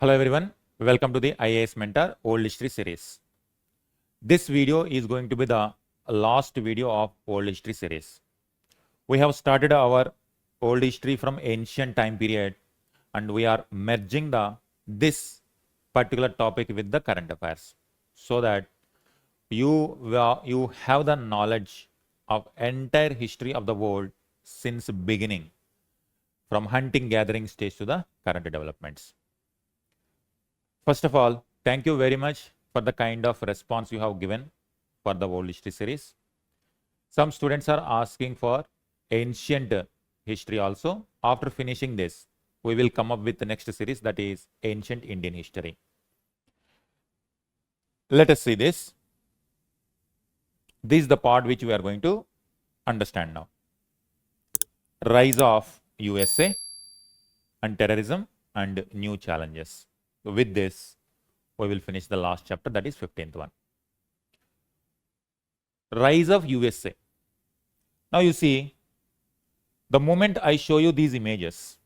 Hello everyone, welcome to the IAS Mentor Old History series. This video is going to be the last video of Old History series. We have started our Old History from ancient time period and we are merging this particular topic with the current affairs so that you have the knowledge of entire history of the world since beginning, from hunting gathering stage to the current developments. First of all, thank you very much for the kind of response you have given for the World History series. Some students are asking for ancient history also. After finishing this, we will come up with the next series, that is ancient Indian history. Let us see this. This is the part which we are going to understand now. Rise of USA and terrorism and new challenges. With this, we will finish the last chapter, that is 15th one. Rise of USA. Now you see, the moment I show you these images,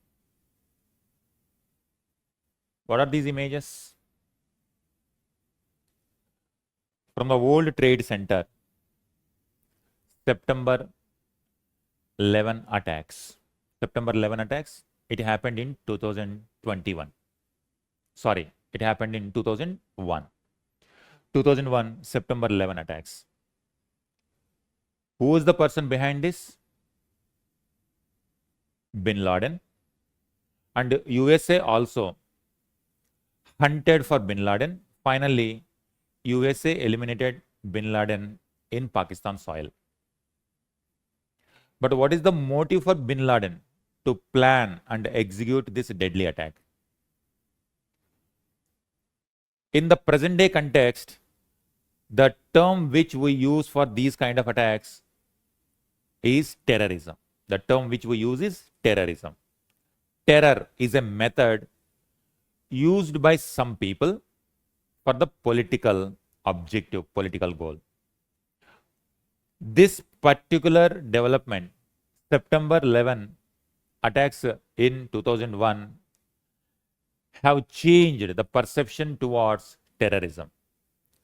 what are these images? From the World Trade Center, September 11 attacks. September 11 attacks, it happened in 2021. Sorry, it happened in 2001. 2001, September 11 attacks. Who was the person behind this? Bin Laden. And USA also hunted for Bin Laden. Finally, USA eliminated Bin Laden in Pakistan soil. But what is the motive for Bin Laden to plan and execute this deadly attack? In the present day context, the term which we use for these kind of attacks is terrorism. The term which we use is terrorism. Terror is a method used by some people for the political objective, political goal. This particular development, September 11 attacks in 2001, have changed the perception towards terrorism.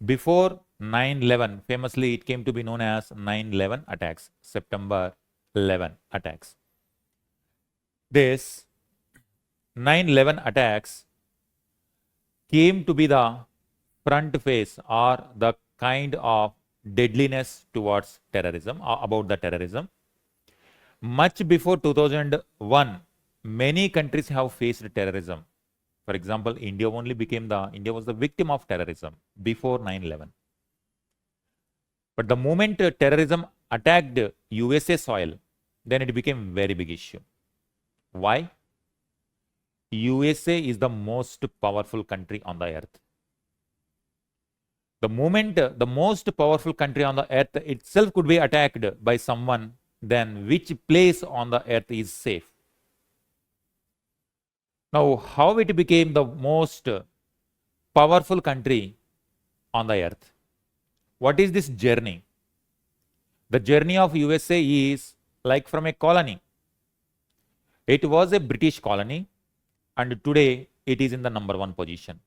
Before 9/11, famously it came to be known as 9/11 attacks, September 11 attacks. This 9/11 attacks came to be the front face or the kind of deadliness towards terrorism, or about the terrorism. Much before 2001, many countries have faced terrorism. For example, India was the victim of terrorism before 9/11. But the moment terrorism attacked USA soil, then it became a very big issue. Why? USA is the most powerful country on the earth. The moment the most powerful country on the earth itself could be attacked by someone, then which place on the earth is safe? Now, how it became the most powerful country on the earth? What is this journey? The journey of USA is like from a colony. It was a British colony and today it is in the number 1 position.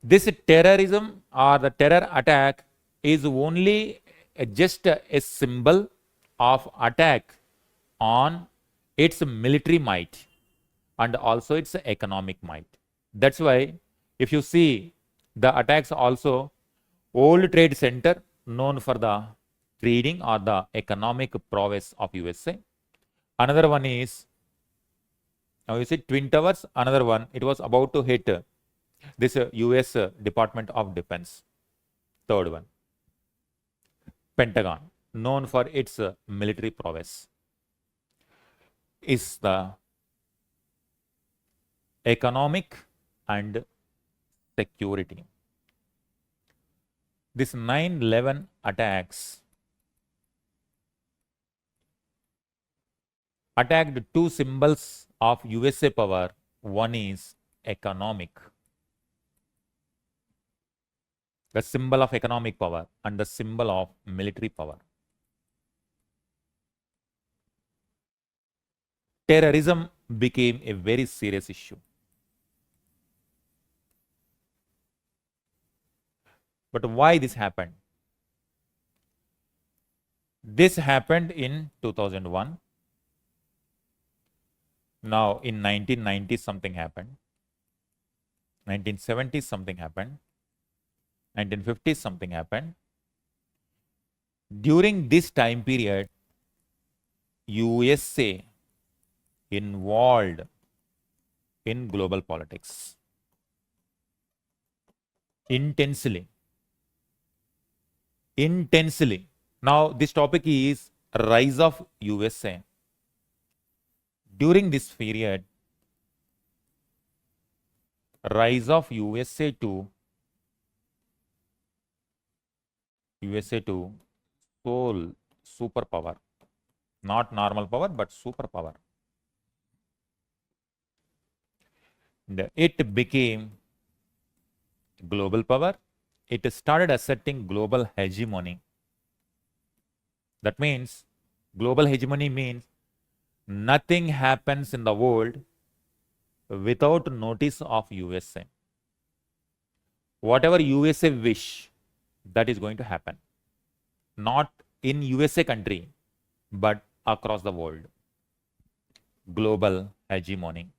This terrorism or the terror attack is only just a symbol of attack on its military might and also its economic might. That's why if you see the attacks also, World Trade Center, known for the trading or the economic prowess of USA. Another one is, now you see Twin Towers, another one, it was about to hit this US Department of Defense. Third one, Pentagon, known for its military prowess, is the economic and security. This 9/11 attacks attacked two symbols of USA power. One is economic, the symbol of economic power, and the symbol of military power. Terrorism became a very serious issue. But why this happened? This happened in 2001. Now in 1990 something happened. 1970s something happened. 1950s something happened. During this time period, USA involved in global politics intensely. Now this topic is rise of USA. During this period, rise of USA to sole superpower, not normal power but superpower. And it became global power. It started asserting global hegemony. That means global hegemony means nothing happens in the world without notice of USA. Whatever USA wish, that is going to happen. Not in USA country, but across the world. Global hegemony.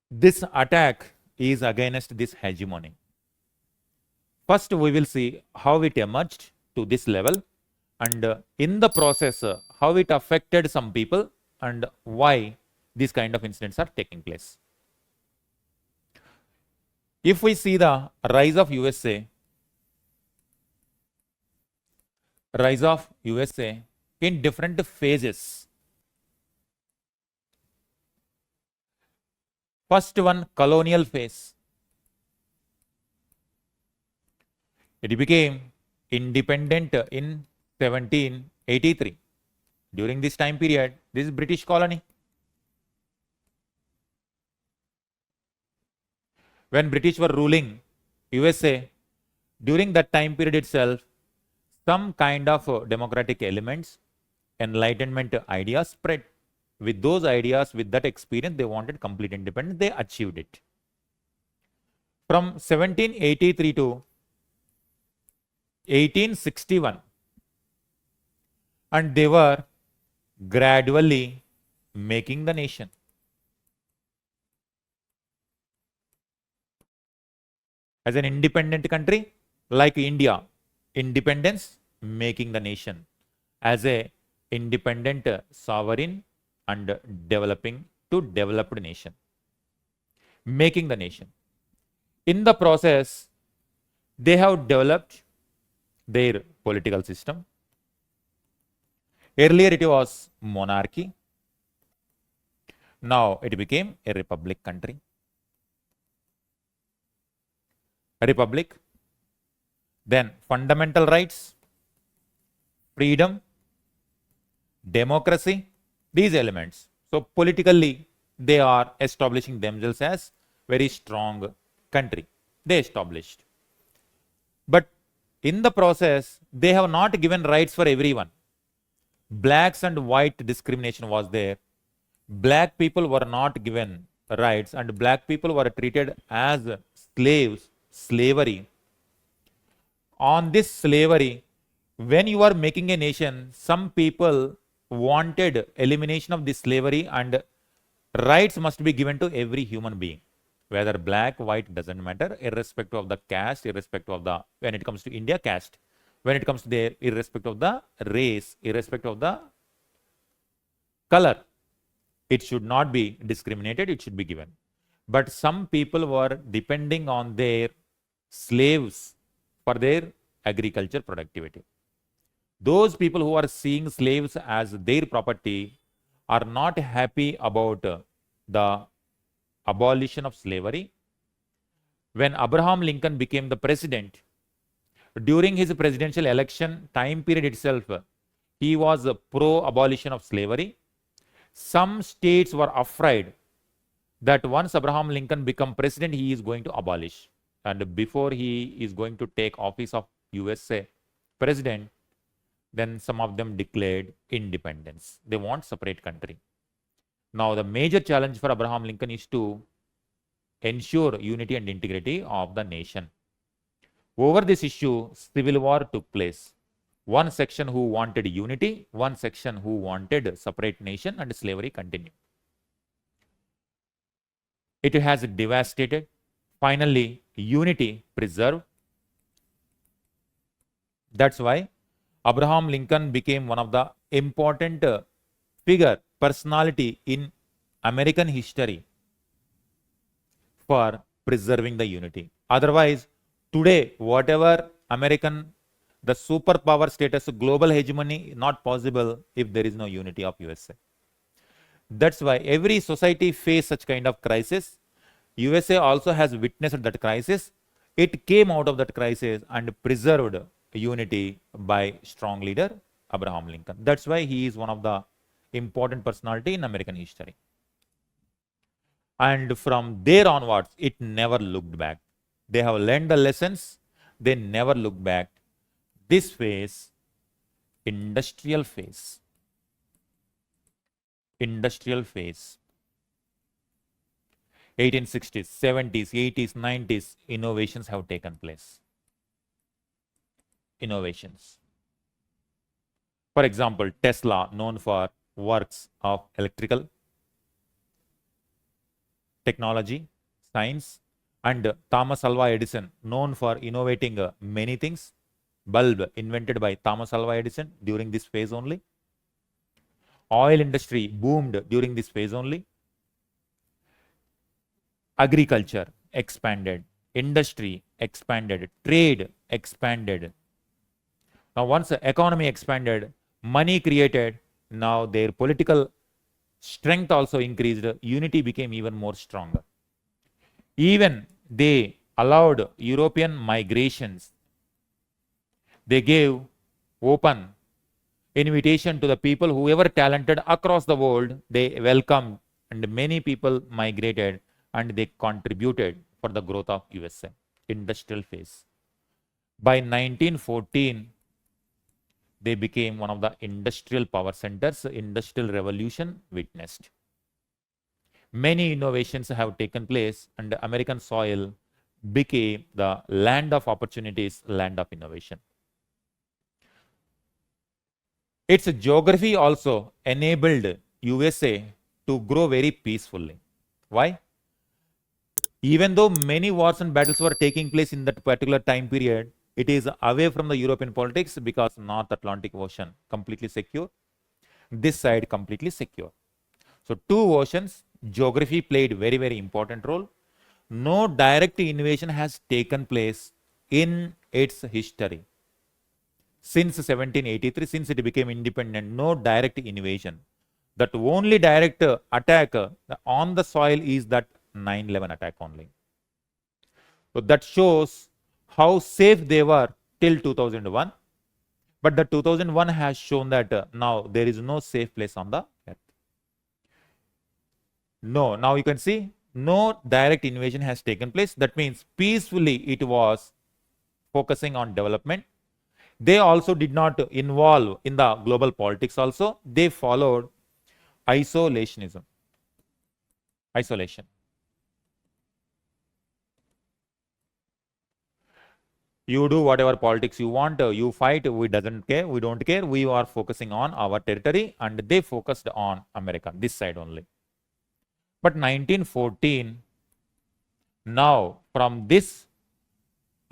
This attack is against this hegemony. First, we will see how it emerged to this level, and in the process, how it affected some people and why these kind of incidents are taking place. If we see the rise of USA in different phases. First one, colonial phase. It became independent in 1783. During this time period, this is British colony. When British were ruling USA, during that time period itself, some kind of democratic elements, enlightenment ideas spread. With those ideas, with that experience, they wanted complete independence. They achieved it. From 1783 to 1861, and they were gradually making the nation. As an independent country like India, independence, making the nation. As a independent, sovereign and developing to developed nation, making the nation. In the process, they have developed their political system. Earlier it was monarchy. Now it became a republic country. A republic. Then fundamental rights, freedom, democracy, these elements. So politically, they are establishing themselves as very strong country. They established. But in the process, they have not given rights for everyone. Blacks and white discrimination was there. Black people were not given rights, and black people were treated as slaves, slavery. On this slavery, when you are making a nation, some people wanted elimination of this slavery, and rights must be given to every human being. Whether black, white, doesn't matter, irrespective of the caste, irrespective of the, when it comes to India, caste. When it comes to there, irrespective of the race, irrespective of the color, it should not be discriminated, it should be given. But some people were depending on their slaves for their agriculture productivity. Those people who are seeing slaves as their property are not happy about the abolition of slavery. When Abraham Lincoln became the president, during his presidential election time period itself, he was pro-abolition of slavery. Some states were afraid that once Abraham Lincoln become president, he is going to abolish. And before he is going to take office of USA president, then some of them declared independence. They want separate country. Now the major challenge for Abraham Lincoln is to ensure unity and integrity of the nation. Over this issue, civil war took place. One section who wanted unity, one section who wanted separate nation, and slavery continued. It has devastated. Finally, unity preserved. That's why Abraham Lincoln became one of the important personality in American history for preserving the unity. Otherwise, today, whatever the superpower status, global hegemony, not possible if there is no unity of USA. That's why every society face such kind of crisis. USA also has witnessed that crisis. It came out of that crisis and preserved unity by strong leader Abraham Lincoln. That's why he is one of the important personality in American history. And from there onwards, it never looked back. They have learned the lessons. They never looked back. This phase, industrial phase. Industrial phase. 1860s, 70s, 80s, 90s, innovations have taken place. Innovations. For example, Tesla, known for works of electrical technology, science, and Thomas Alva Edison, known for innovating many things. Bulb invented by Thomas Alva Edison during this phase only. Oil industry boomed during this phase only. Agriculture expanded. Industry expanded. Trade expanded. Now, once the economy expanded, money created, now their political strength also increased. Unity became even more stronger. Even they allowed European migrations. They gave open invitation to the people, whoever talented across the world, they welcomed, and many people migrated and they contributed for the growth of USA. Industrial phase. By 1914, they became one of the industrial power centers. Industrial revolution witnessed. Many innovations have taken place, and American soil became the land of opportunities, land of innovation. Its geography also enabled USA to grow very peacefully. Why? Even though many wars and battles were taking place in that particular time period, it is away from the European politics because North Atlantic Ocean completely secure. This side completely secure. So two oceans, geography played very, very important role. No direct invasion has taken place in its history. Since 1783, since it became independent, no direct invasion. That only direct attack on the soil is that 9/11 attack only. So that shows how safe they were till 2001. But the 2001 has shown that now there is no safe place on the earth. No, now you can see no direct invasion has taken place. That means peacefully it was focusing on development. They also did not involve in the global politics also. They followed isolationism. Isolation. You do whatever politics you want, you fight, we don't care. We are focusing on our territory, and they focused on America, this side only. But 1914, now from this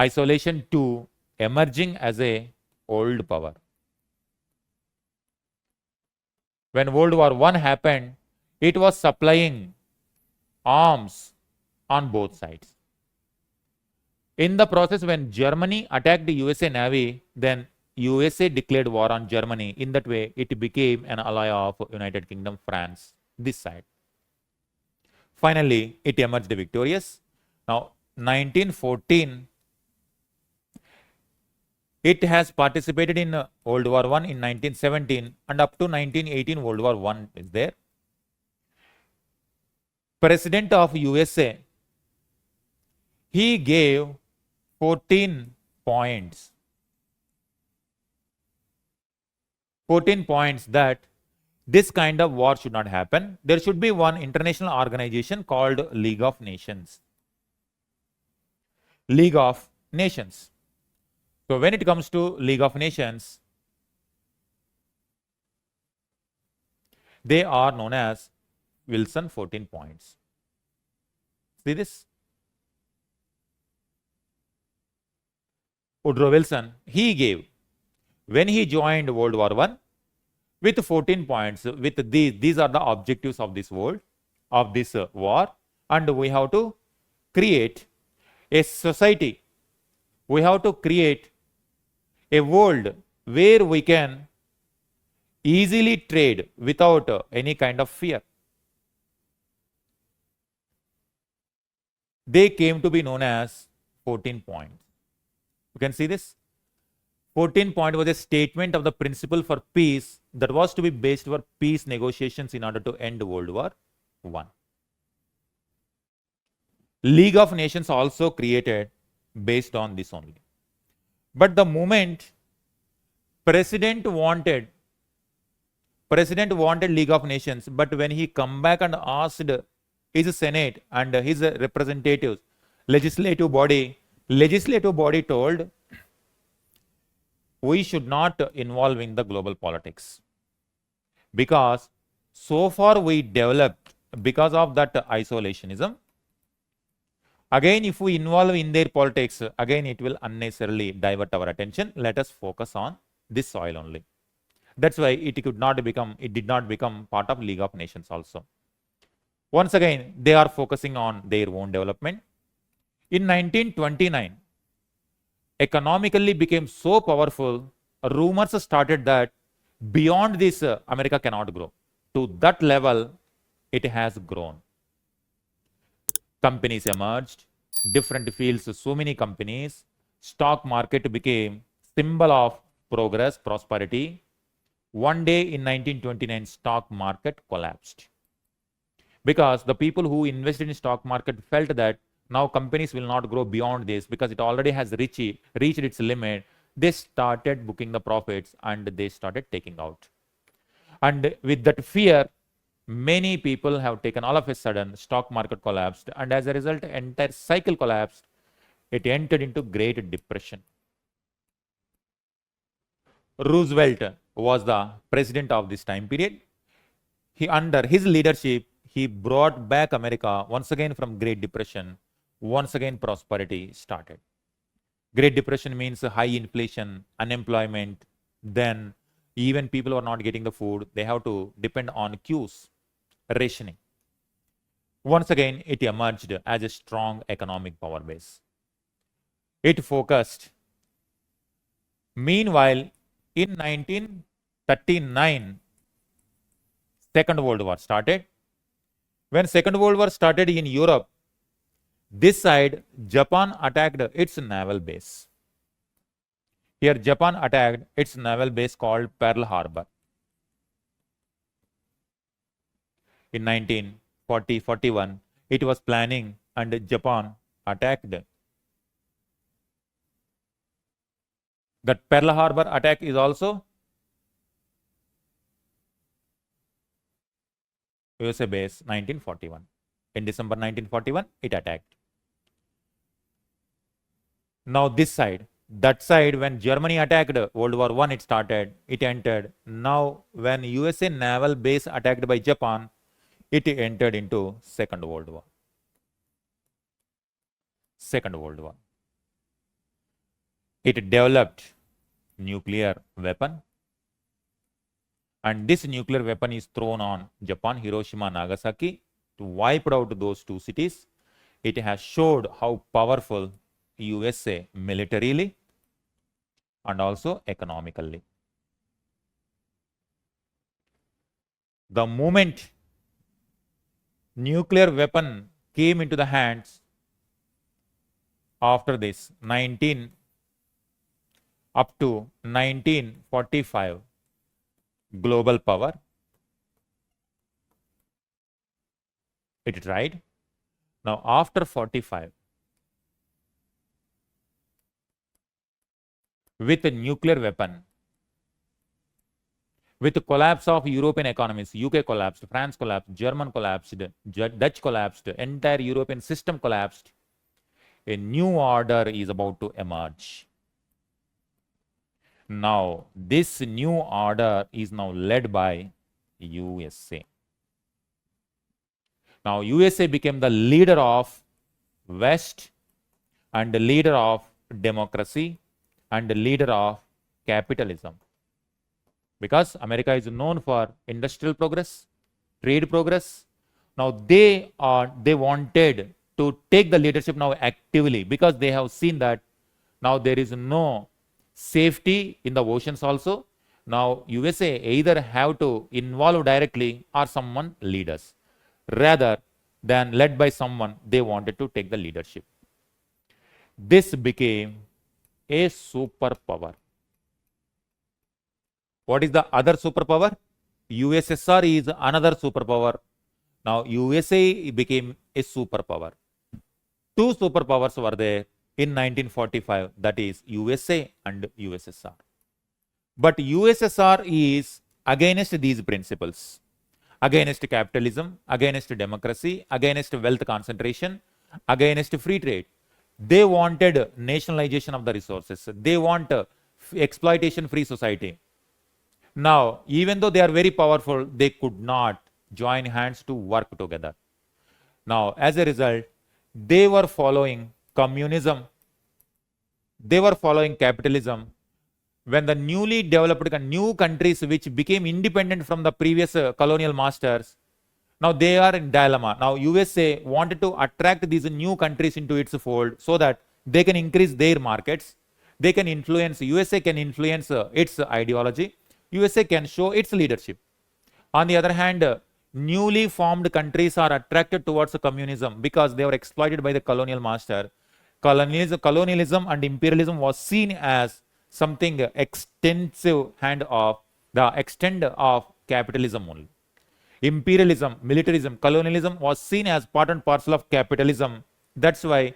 isolation to emerging as a world power. When World War I happened, it was supplying arms on both sides. In the process, when Germany attacked the USA Navy, then USA declared war on Germany. In that way, it became an ally of United Kingdom, France, this side. Finally, it emerged victorious. Now, 1914, it has participated in World War I in 1917, and up to 1918, World War I is there. President of USA, he gave 14 points. 14 points that this kind of war should not happen. There should be one international organization called League of Nations. League of Nations. So when it comes to League of Nations, they are known as Wilson 14 points. See this? Woodrow Wilson, he gave, when he joined World War I, with 14 points, with these are the objectives of this world, of this war, and we have to create a society. We have to create a world where we can easily trade without any kind of fear. They came to be known as 14 points. You can see this. 14 point was a statement of the principle for peace that was to be based for peace negotiations in order to end World War I. League of Nations also created based on this only. But the moment President wanted League of Nations, but when he come back and asked his Senate and his representatives, legislative body told, we should not involve in the global politics, because so far we developed because of that isolationism. Again, if we involve in their politics, again it will unnecessarily divert our attention. Let us focus on this soil only. That's why it did not become part of League of Nations also. Once again, they are focusing on their own development. In 1929, economically became so powerful, rumors started that beyond this, America cannot grow. To that level, it has grown. Companies emerged, different fields, so many companies. Stock market became symbol of progress, prosperity. One day in 1929, stock market collapsed, because the people who invested in stock market felt that now companies will not grow beyond this because it already has reached its limit. They started booking the profits and they started taking out. And with that fear, many people have taken, all of a sudden, stock market collapsed. And as a result, entire cycle collapsed. It entered into Great Depression. Roosevelt was the president of this time period. Under his leadership, he brought back America once again from Great Depression. Once again, prosperity started. Great Depression means high inflation, unemployment. Then even people who are not getting the food, they have to depend on queues, rationing. Once again, it emerged as a strong economic power base. It focused. Meanwhile, in 1939, Second World War started. When Second World War started in Europe, this side, Japan attacked its naval base. Here, Japan attacked its naval base called Pearl Harbor. In 1940-41, it was planning and Japan attacked. That Pearl Harbor attack is also USA base, 1941. In December 1941, it attacked. Now this side, that side, when Germany attacked World War I, it started, it entered. Now when USA naval base attacked by Japan, it entered into Second World War. Second World War. It developed nuclear weapon. And this nuclear weapon is thrown on Japan, Hiroshima, Nagasaki, to wipe out those two cities. It has showed how powerful USA militarily and also economically. The moment nuclear weapon came into the hands after this, up to 1945, global power, it tried. Now after 45, with a nuclear weapon, with the collapse of European economies, UK collapsed, France collapsed, German collapsed, Dutch collapsed, entire European system collapsed. A new order is about to emerge. Now, this new order is now led by USA. Now, USA became the leader of West and the leader of democracy and the leader of capitalism. Because America is known for industrial progress, trade progress. Now they wanted to take the leadership now actively, because they have seen that now there is no safety in the oceans also. Now USA either have to involve directly or someone lead us. Rather than led by someone, they wanted to take the leadership. This became a superpower. What is the other superpower? USSR is another superpower. Now USA became a superpower. Two superpowers were there in 1945, that is USA and USSR. But USSR is against these principles, against capitalism, against democracy, against wealth concentration, against free trade. They wanted nationalization of the resources. They want exploitation-free society. Now, even though they are very powerful, they could not join hands to work together. Now, as a result, they were following communism. They were following capitalism. When the newly developed new countries which became independent from the previous colonial masters, now they are in dilemma. Now USA wanted to attract these new countries into its fold so that they can increase their markets. They can influence, USA can influence its ideology. USA can show its leadership. On the other hand, newly formed countries are attracted towards communism because they were exploited by the colonial master. Colonialism and imperialism was seen as something extensive hand of the extent of capitalism only. Imperialism, militarism, colonialism was seen as part and parcel of capitalism. That's why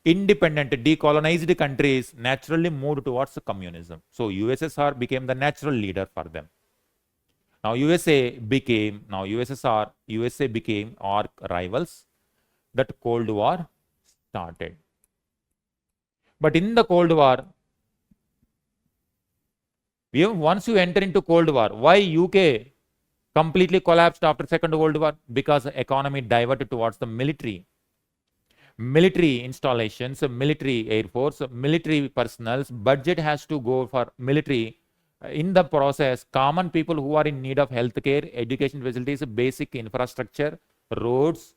independent, decolonized countries naturally moved towards communism. So USSR became the natural leader for them. Now USSR, USA became arch rivals. That Cold War started. But in the Cold War, once you enter into Cold War, why UK completely collapsed after Second World War? Because the economy diverted towards the military. Military installations, military air force, military personnel, budget has to go for military. In the process, common people who are in need of healthcare, education facilities, basic infrastructure, roads,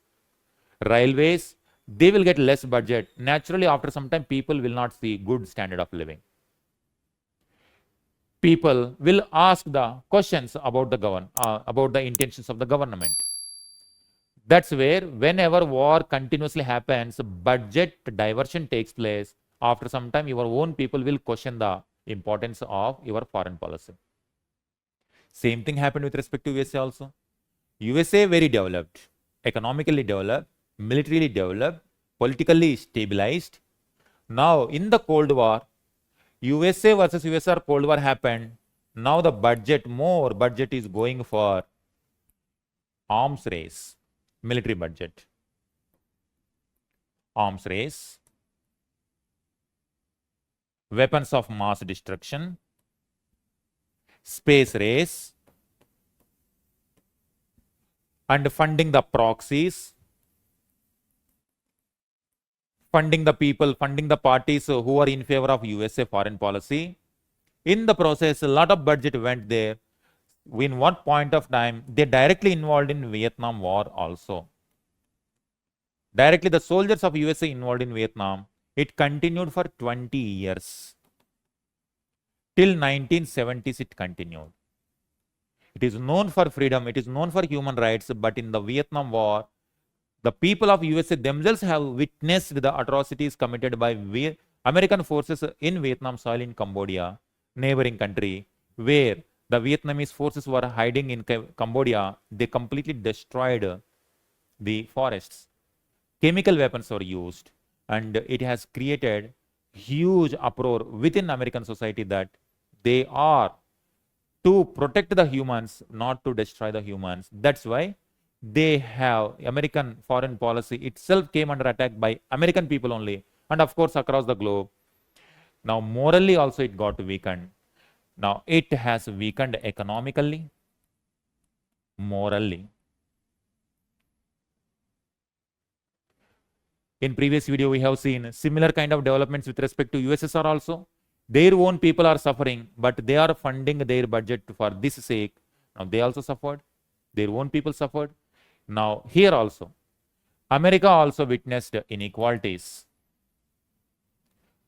railways, they will get less budget. Naturally, after some time, people will not see good standard of living. People will ask the questions about the intentions of the government. That's where whenever war continuously happens, budget diversion takes place. After some time, your own people will question the importance of your foreign policy. Same thing happened with respect to USA also. USA very developed, economically developed, militarily developed, politically stabilized. Now in the Cold War, USA versus USSR Cold War happened. Now the more budget is going for arms race, military budget, arms race, weapons of mass destruction, space race, and funding the proxies, funding the people, funding the parties who are in favor of USA foreign policy. In the process, a lot of budget went there. In one point of time, they directly involved in Vietnam War also. Directly, the soldiers of USA involved in Vietnam. It continued for 20 years. Till 1970s, it continued. It is known for freedom, it is known for human rights, but in the Vietnam War, the people of USA themselves have witnessed the atrocities committed by American forces in Vietnam soil in Cambodia, neighboring country, where the Vietnamese forces were hiding in Cambodia. They completely destroyed the forests. Chemical weapons were used, and it has created huge uproar within American society that they are to protect the humans, not to destroy the humans. That's why they have American foreign policy itself came under attack by American people only. and of course across the globe. Now morally also it got weakened. Now it has weakened economically, morally. In previous video, we have seen similar kind of developments with respect to USSR also. Their own people are suffering, but they are funding their budget for this sake. Now they also suffered. Their own people suffered. Now here also, America also witnessed inequalities.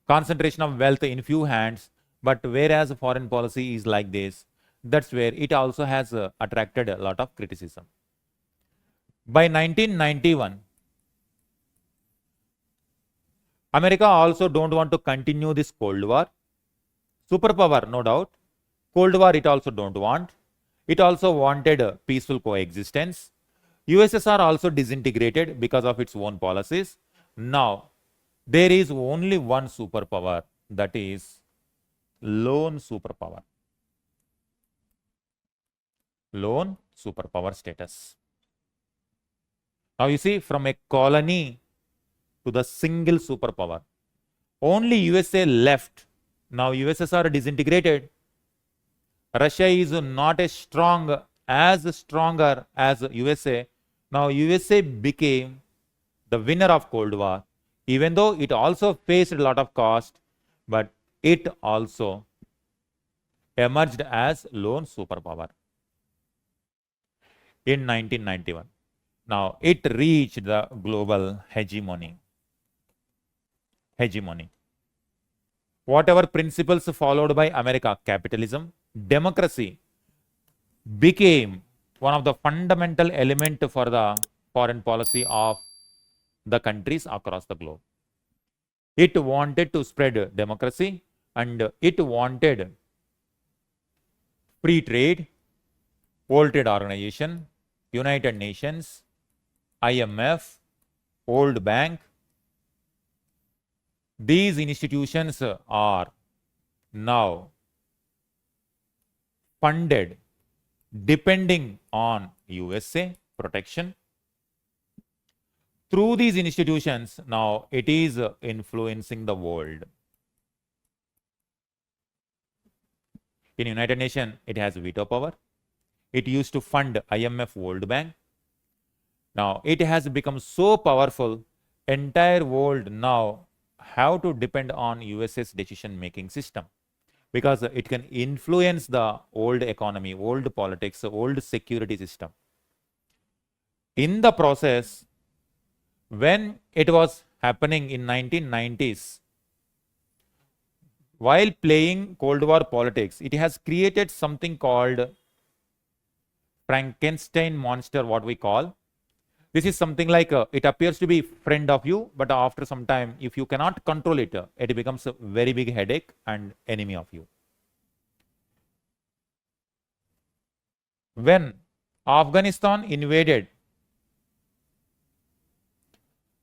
Concentration of wealth in few hands, but whereas foreign policy is like this, that's where it also has attracted a lot of criticism. By 1991, America also don't want to continue this Cold War. Superpower, no doubt. Cold War it also don't want. It also wanted a peaceful coexistence. USSR also disintegrated because of its own policies. Now, there is only one superpower, that is lone superpower. Lone superpower status. Now you see, from a colony to the single superpower, only USA left. Now USSR disintegrated. Russia is not as stronger as USA. Now USA became the winner of Cold War, even though it also faced a lot of cost, but it also emerged as lone superpower in 1991. Now it reached the global hegemony. Whatever principles followed by America, capitalism, democracy, became one of the fundamental elements for the foreign policy of the countries across the globe. It wanted to spread democracy, and it wanted free trade, World Trade Organization, United Nations, IMF, World Bank. These institutions are now funded depending on USA protection. Through these institutions, now it is influencing the world. In United Nations, it has veto power. It used to fund IMF, World Bank. Now it has become so powerful, entire world now have to depend on USA's decision-making system, because it can influence the world economy, world politics, world security system. In the process, when it was happening in 1990s, while playing Cold War politics, it has created something called Frankenstein monster, what we call. This is something like it appears to be friend of you, but after some time, if you cannot control it, it becomes a very big headache and enemy of you. When Afghanistan invaded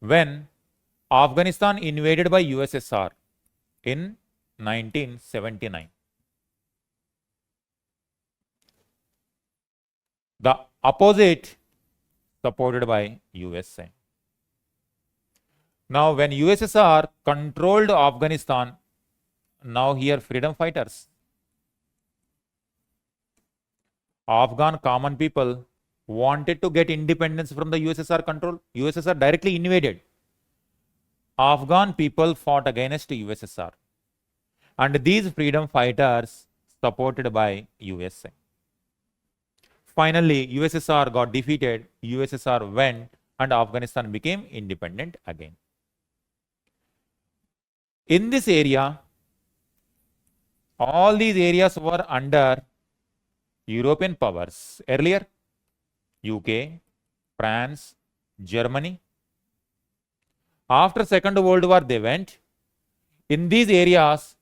by USSR in 1979, the opposite supported by USA. Now when USSR controlled Afghanistan, now here freedom fighters, Afghan common people wanted to get independence from the USSR control. USSR directly invaded. Afghan people fought against USSR, and these freedom fighters supported by USA. Finally, USSR got defeated, USSR went, and Afghanistan became independent again. In this area, all these areas were under European powers. Earlier, UK, France, Germany. After Second World War, they went. In these areas,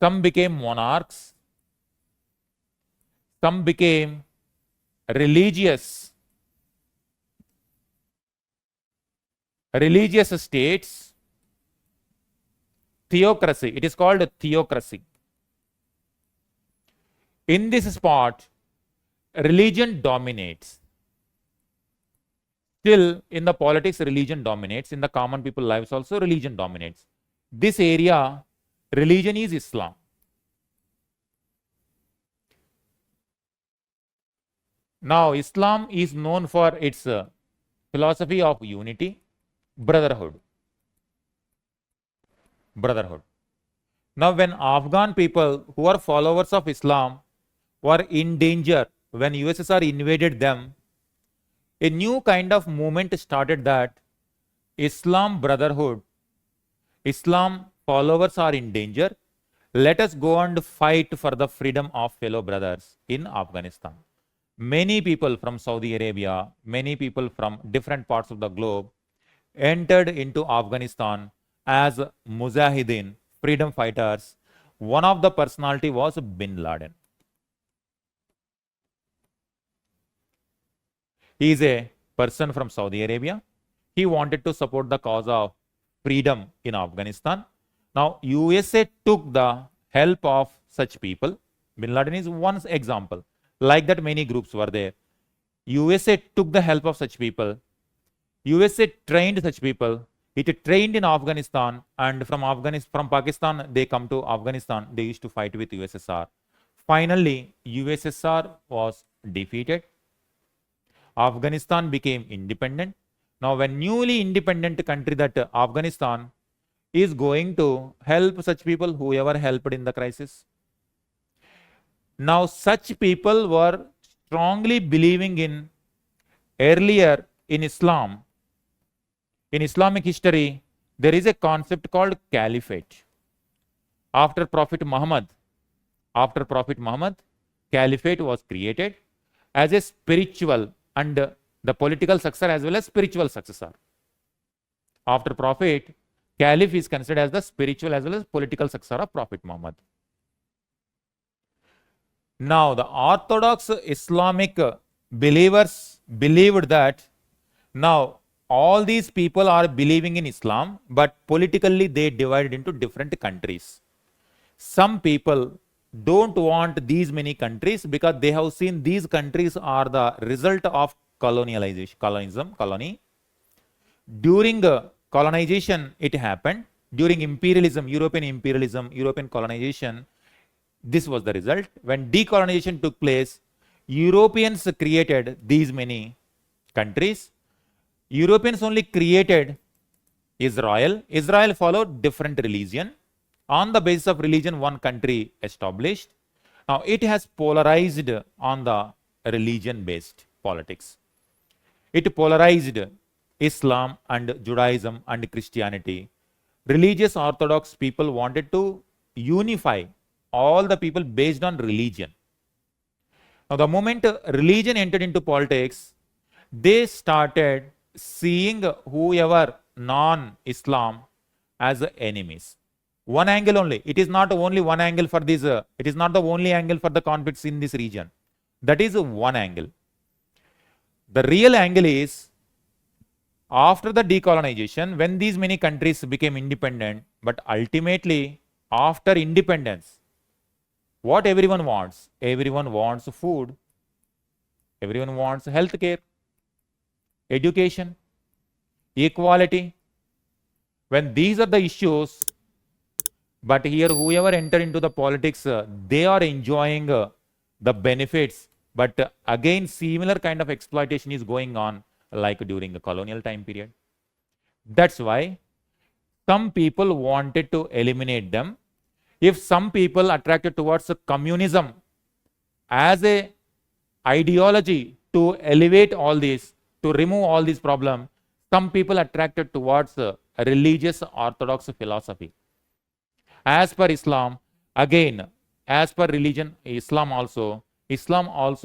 some became monarchs, some became religious states, theocracy. It is called theocracy. In this spot, religion dominates. Still, in the politics, religion dominates. In the common people lives also, religion dominates. This area, religion is Islam. Now, Islam is known for its philosophy of unity, brotherhood. Brotherhood. Now, when Afghan people who are followers of Islam were in danger, when USSR invaded them, a new kind of movement started, that Islam brotherhood, Islam followers are in danger. Let us go and fight for the freedom of fellow brothers in Afghanistan. Many people from Saudi Arabia, many people from different parts of the globe entered into Afghanistan as Mujahideen, freedom fighters. One of the personality was Bin Laden. He is a person from Saudi Arabia. He wanted to support the cause of freedom in Afghanistan. Now, USA took the help of such people. Bin Laden is one example. Like that, many groups were there. USA took the help of such people. USA trained such people. It trained in Afghanistan, and from Pakistan, they come to Afghanistan. They used to fight with USSR. Finally, USSR was defeated. Afghanistan became independent. Now, when newly independent country that Afghanistan is going to help such people, whoever helped in the crisis. Now, such people were strongly believing in earlier in Islam. In Islamic history, there is a concept called caliphate. After Prophet Muhammad, caliphate was created as a spiritual and the political successor as well as spiritual successor. After Prophet, Caliph is considered as the spiritual as well as political successor of Prophet Muhammad. Now, the Orthodox Islamic believers believed that now all these people are believing in Islam, but politically they divided into different countries. Some people don't want these many countries because they have seen these countries are the result of colonialism. During colonization, it happened. During imperialism, European colonization, this was the result. When decolonization took place, Europeans created these many countries. Europeans only created Israel. Israel followed different religion. On the basis of religion, one country established. Now, it has polarized on the religion-based politics. It polarized Islam and Judaism and Christianity. Religious Orthodox people wanted to unify all the people based on religion. Now, the moment religion entered into politics, they started seeing whoever non-Islam as enemies. One angle only. It is not only one angle for this. It is not the only angle for the conflicts in this region. That is one angle. The real angle is after the decolonization, when these many countries became independent, but ultimately after independence, what everyone wants? Everyone wants food. Everyone wants health care, education, equality. When these are the issues, but here whoever enter into the politics, they are enjoying the benefits. But again, similar kind of exploitation is going on like during the colonial time period. That's why some people wanted to eliminate them. If some people attracted towards communism as a ideology to elevate all this, to remove all these problems, some people attracted towards religious orthodox philosophy. As per Islam, again, as per religion, Islam also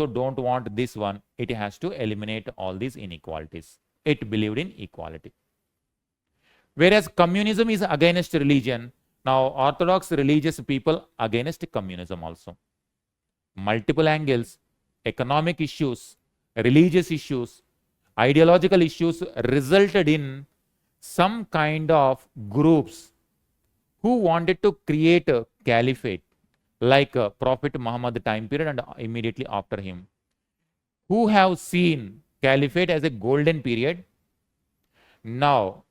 don't want this one. It has to eliminate all these inequalities. It believed in equality. Whereas communism is against religion, now Orthodox religious people against communism also. Multiple angles, economic issues, religious issues, ideological issues resulted in some kind of groups who wanted to create a caliphate like Prophet Muhammad time period and immediately after him, who have seen caliphate as a golden period. Now,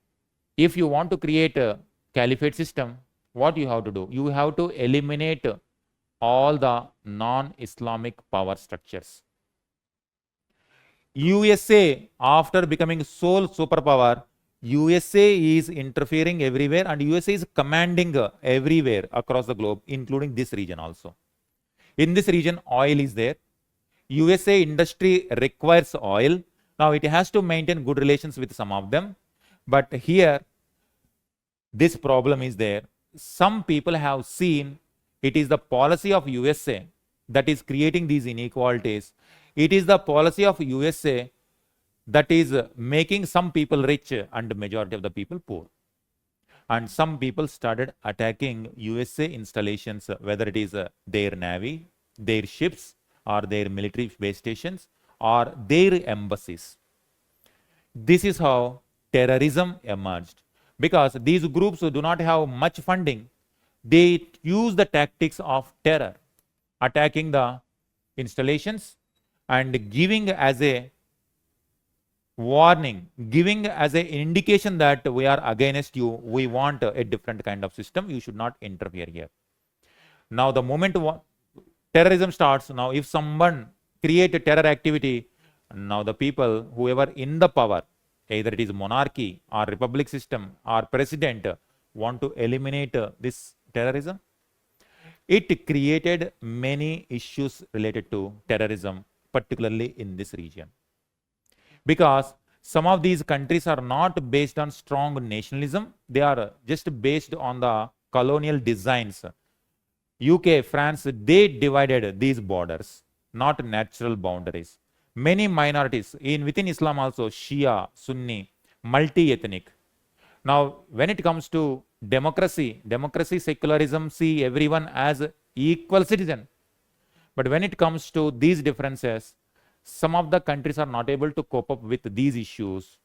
if you want to create a caliphate system, what you have to do? You have to eliminate all the non-Islamic power structures. USA, after becoming sole superpower, USA is interfering everywhere and USA is commanding everywhere across the globe, including this region also. In this region, oil is there. USA industry requires oil. Now, it has to maintain good relations with some of them. But here, this problem is there. Some people have seen it is the policy of USA that is creating these inequalities. It is the policy of USA that is making some people rich and majority of the people poor. And some people started attacking USA installations, whether it is their navy, their ships, or their military base stations, or their embassies. This is how terrorism emerged. Because these groups do not have much funding, they use the tactics of terror, attacking the installations and giving as a warning, giving as an indication that we are against you, we want a different kind of system, you should not interfere here. Now, the moment terrorism starts, now if someone create a terror activity, now the people, whoever in the power, either it is monarchy or republic system or president, want to eliminate this terrorism. It created many issues related to terrorism, particularly in this region. Because some of these countries are not based on strong nationalism, they are just based on the colonial designs. UK, France, they divided these borders, not natural boundaries. Many minorities, within Islam also, Shia, Sunni, multi-ethnic. Now, when it comes to democracy, secularism, see everyone as equal citizen. But when it comes to these differences, some of the countries are not able to cope up with these issues.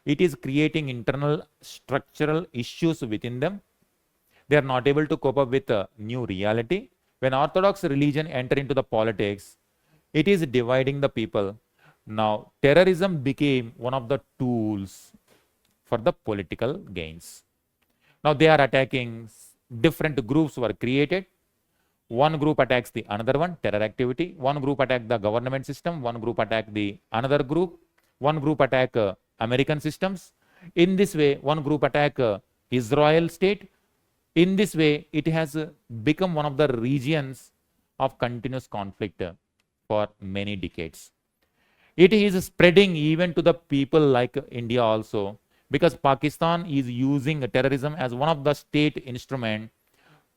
It is creating internal structural issues within them. They are not able to cope up with a new reality. When Orthodox religion enter into the politics, it is dividing the people. Now, terrorism became one of the tools for the political gains. Now, they are attacking, different groups were created. One group attacks the another one, terror activity. One group attack the government system. One group attack the another group. One group attack American systems. In this way, one group attack Israel state. In this way, it has become one of the regions of continuous conflict for many decades. It is spreading even to the people like India also, because Pakistan is using terrorism as one of the state instrument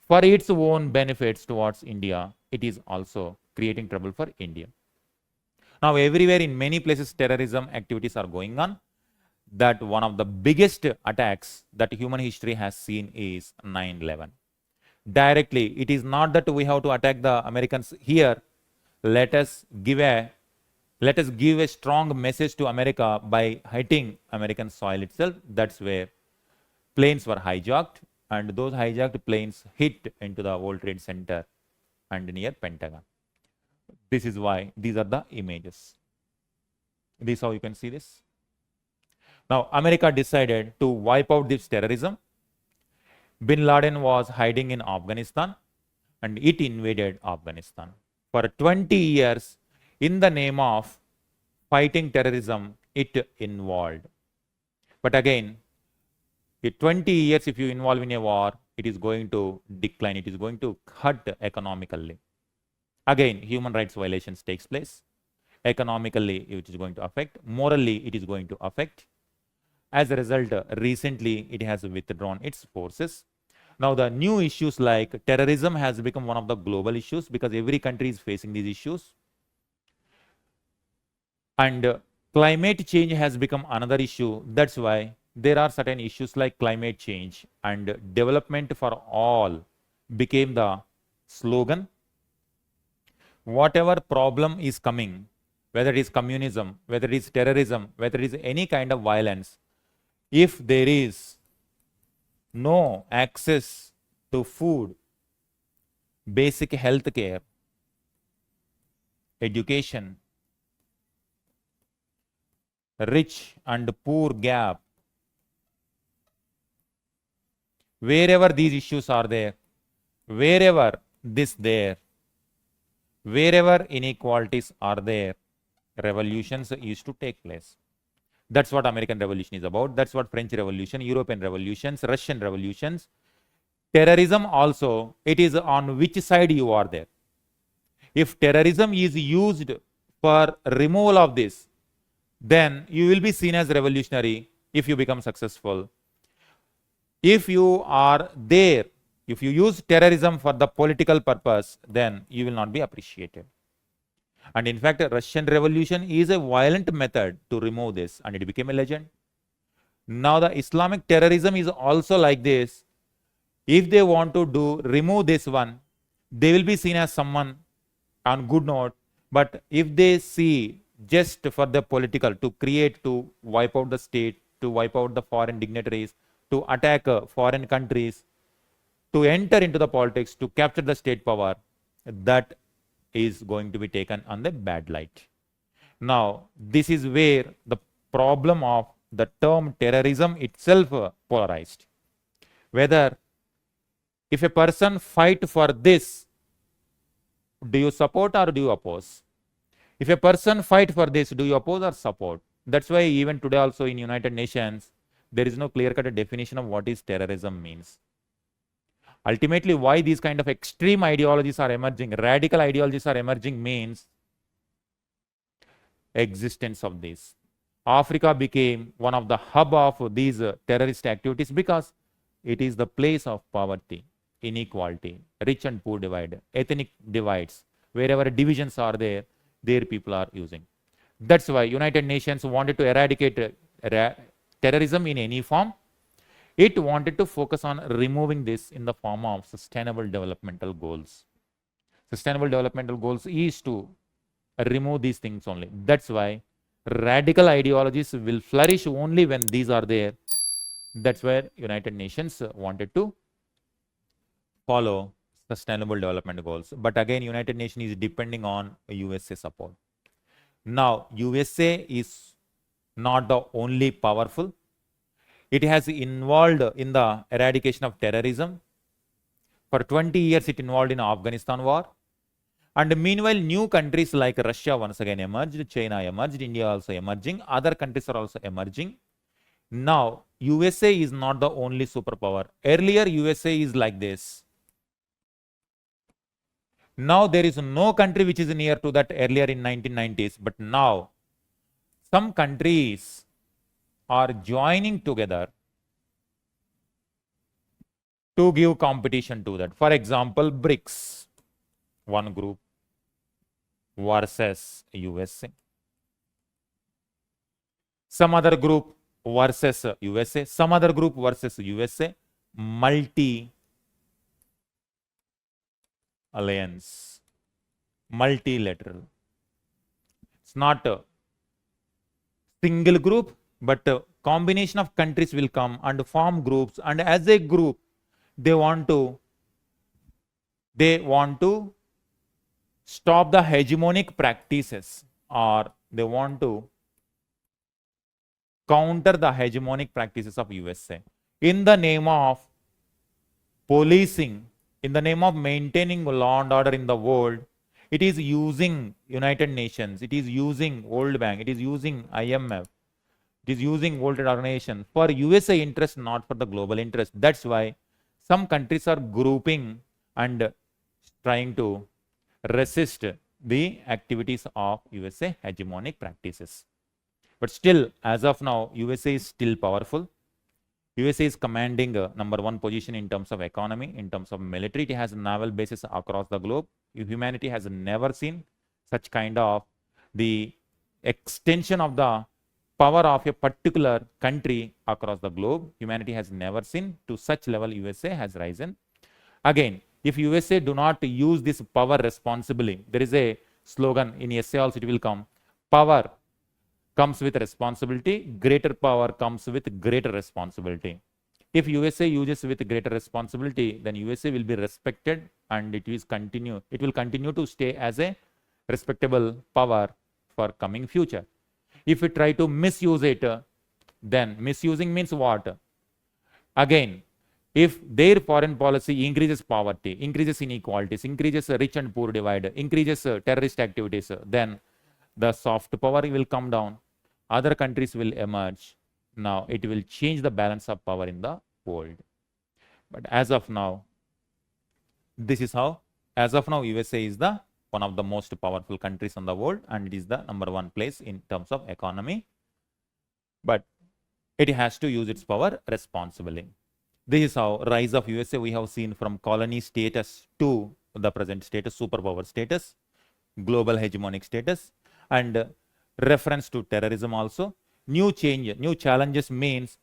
for its own benefits towards India. It is also creating trouble for India. Now, everywhere in many places, terrorism activities are going on. That one of the biggest attacks that human history has seen is 9/11. Directly, it is not that we have to attack the Americans here. Let us give a strong message to America by hitting American soil itself. That's where planes were hijacked, and those hijacked planes hit into the World Trade Center and near Pentagon. This is why these are the images. This is how you can see this. Now, America decided to wipe out this terrorism. Bin Laden was hiding in Afghanistan, and it invaded Afghanistan. For 20 years, in the name of fighting terrorism, it involved. But again, in 20 years, if you involve in a war, it is going to decline. It is going to hurt economically. Again, human rights violations takes place. Economically, it is going to affect. Morally, it is going to affect. As a result, recently, it has withdrawn its forces. Now, the new issues like terrorism has become one of the global issues because every country is facing these issues. And climate change has become another issue. That's why there are certain issues like climate change and development for all became the slogan. Whatever problem is coming, whether it is communism, whether it is terrorism, whether it is any kind of violence, if there is no access to food, basic health care, education, rich and poor gap, wherever these issues are there, wherever this there, wherever inequalities are there, revolutions used to take place. That's what American Revolution is about. That's what French Revolution, European revolutions, Russian revolutions. Terrorism also, it is on which side you are there. If terrorism is used for removal of this, then you will be seen as revolutionary if you become successful. If you are there, if you use terrorism for the political purpose, then you will not be appreciated. And in fact, Russian Revolution is a violent method to remove this, and it became a legend. Now the Islamic terrorism is also like this. If they want to remove this one, they will be seen as someone on good note. But if they see just for the political, to create, to wipe out the state, to wipe out the foreign dignitaries, to attack foreign countries, to enter into the politics, to capture the state power, that is going to be taken on the bad light. Now, this is where the problem of the term terrorism itself polarized. Whether if a person fight for this, do you support or do you oppose? If a person fight for this, do you oppose or support? That's why even today also in United Nations, there is no clear-cut definition of what is terrorism means. Ultimately, why these kind of extreme ideologies are emerging, radical ideologies are emerging, means existence of this. Africa became one of the hub of these terrorist activities because it is the place of poverty, inequality, rich and poor divide, ethnic divides. Wherever divisions are there people are using. That's why United Nations wanted to eradicate terrorism in any form. It wanted to focus on removing this in the form of sustainable developmental goals. Sustainable developmental goals is to remove these things only. That's why radical ideologies will flourish only when these are there. That's where United Nations wanted to follow sustainable development goals. But again, United Nations is depending on USA support. Now, USA is not the only powerful. It has involved in the eradication of terrorism. For 20 years, it involved in Afghanistan war. And meanwhile, new countries like Russia once again emerged, China emerged, India also emerging, other countries are also emerging. Now, USA is not the only superpower. Earlier, USA is like this. Now, there is no country which is near to that earlier in 1990s. But now, some countries are joining together to give competition to that. For example, BRICS, one group versus USA. Some other group versus USA. Some other group versus USA. Multi-alliance. Multilateral. It's not a single group, but a combination of countries will come and form groups, and as a group they want to stop the hegemonic practices, or they want to counter the hegemonic practices of USA in the name of policing, in the name of maintaining law and order in the world. It is using United Nations, it is using World Bank, it is using IMF, it is using World Trade Organization for USA interest, not for the global interest. That's why some countries are grouping and trying to resist the activities of USA hegemonic practices. But still, as of now, USA is still powerful. USA is commanding #1 position in terms of economy, in terms of military. It has naval bases across the globe. Humanity has never seen such kind of the extension of the power of a particular country across the globe. Humanity has never seen to such level USA has risen. Again, if USA do not use this power responsibly, there is a slogan in essay also, it will come, power comes with responsibility, greater power comes with greater responsibility. If USA uses with greater responsibility, then USA will be respected, and it will continue to stay as a respectable power for coming future. If we try to misuse it, then misusing means what? Again, if their foreign policy increases poverty, increases inequalities, increases rich and poor divide, increases terrorist activities, then the soft power will come down. Other countries will emerge. Now, it will change the balance of power in the world. But as of now, this is how, as of now, USA is the one of the most powerful countries in the world, and it is the #1 place in terms of economy. But it has to use its power responsibly. This is how rise of USA we have seen from colony status to the present status, superpower status, global hegemonic status, and reference to terrorism also. New challenges means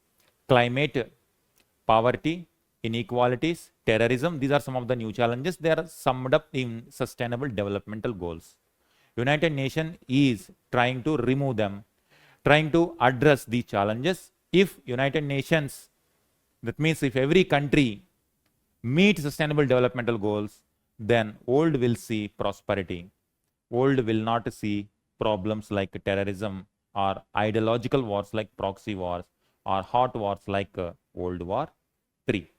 climate, poverty, inequalities, terrorism. These are some of the new challenges. They are summed up in sustainable developmental goals. United Nations is trying to remove them, trying to address these challenges. If United Nations, that means if every country meets sustainable developmental goals, then world will see prosperity. World will not see problems like terrorism or ideological wars like proxy wars or hot wars like World War III.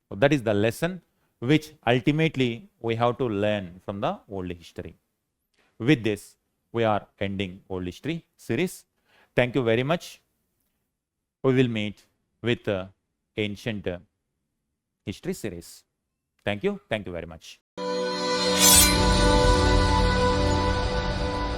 So that is the lesson which ultimately we have to learn from the world history. With this, we are ending world history series. Thank you very much. We will meet with ancient history series. Thank you. Thank you very much.